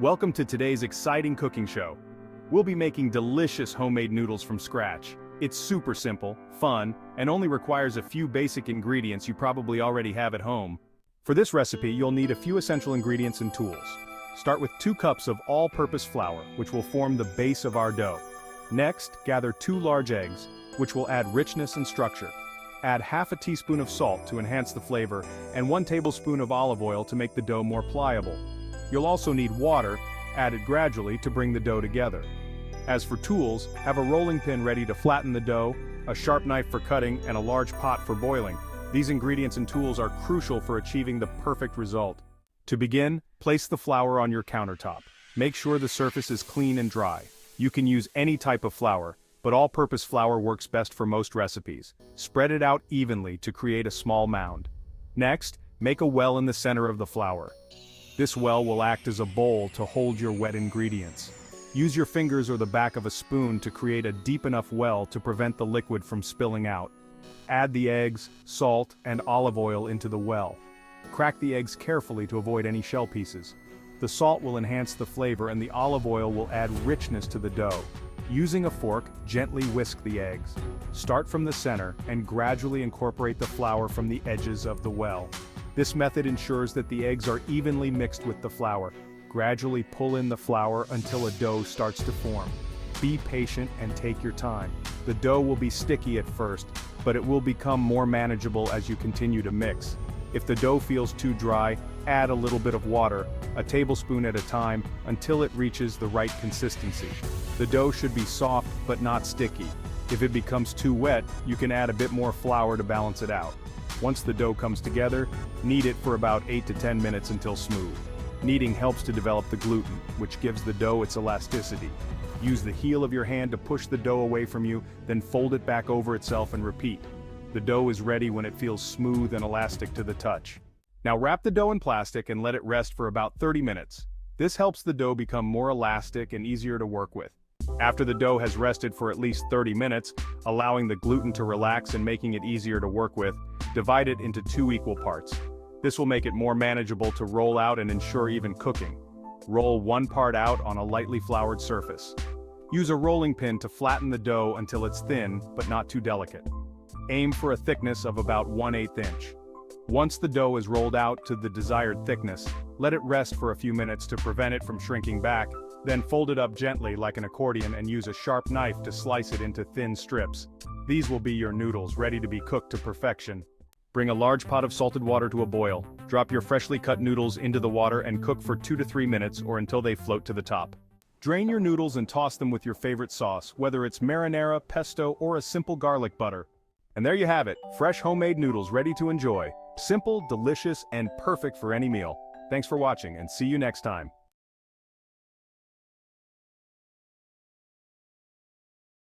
Welcome to today's exciting cooking show. We'll be making delicious homemade noodles from scratch. It's super simple, fun, and only requires a few basic ingredients you probably already have at home. For this recipe, you'll need a few essential ingredients and tools. Start with 2 cups of all-purpose flour, which will form the base of our dough. Next, gather 2 large eggs, which will add richness and structure. Add half a teaspoon of salt to enhance the flavor, and 1 tablespoon of olive oil to make the dough more pliable. You'll also need water, added gradually to bring the dough together. As for tools, have a rolling pin ready to flatten the dough, a sharp knife for cutting, and a large pot for boiling. These ingredients and tools are crucial for achieving the perfect result. To begin, place the flour on your countertop. Make sure the surface is clean and dry. You can use any type of flour, but all-purpose flour works best for most recipes. Spread it out evenly to create a small mound. Next, make a well in the center of the flour. This well will act as a bowl to hold your wet ingredients. Use your fingers or the back of a spoon to create a deep enough well to prevent the liquid from spilling out. Add the eggs, salt, and olive oil into the well. Crack the eggs carefully to avoid any shell pieces. The salt will enhance the flavor and the olive oil will add richness to the dough. Using a fork, gently whisk the eggs. Start from the center and gradually incorporate the flour from the edges of the well. This method ensures that the eggs are evenly mixed with the flour. Gradually pull in the flour until a dough starts to form. Be patient and take your time. The dough will be sticky at first, but it will become more manageable as you continue to mix. If the dough feels too dry, add a little bit of water, a tablespoon at a time, until it reaches the right consistency. The dough should be soft but not sticky. If it becomes too wet, you can add a bit more flour to balance it out. Once the dough comes together, knead it for about 8 to 10 minutes until smooth. Kneading helps to develop the gluten, which gives the dough its elasticity. Use the heel of your hand to push the dough away from you, then fold it back over itself and repeat. The dough is ready when it feels smooth and elastic to the touch. Now wrap the dough in plastic and let it rest for about 30 minutes. This helps the dough become more elastic and easier to work with. After the dough has rested for at least 30 minutes, allowing the gluten to relax and making it easier to work with, divide it into 2 equal parts. This will make it more manageable to roll out and ensure even cooking. Roll 1 part out on a lightly floured surface. Use a rolling pin to flatten the dough until it's thin but not too delicate. Aim for a thickness of about 1/8 inch. Once the dough is rolled out to the desired thickness, let it rest for a few minutes to prevent it from shrinking back, then fold it up gently like an accordion and use a sharp knife to slice it into thin strips. These will be your noodles ready to be cooked to perfection. Bring a large pot of salted water to a boil. Drop your freshly cut noodles into the water and cook for 2 to 3 minutes or until they float to the top. Drain your noodles and toss them with your favorite sauce, whether it's marinara, pesto, or a simple garlic butter. And there you have it, fresh homemade noodles ready to enjoy. Simple, delicious, and perfect for any meal. Thanks for watching and see you next time.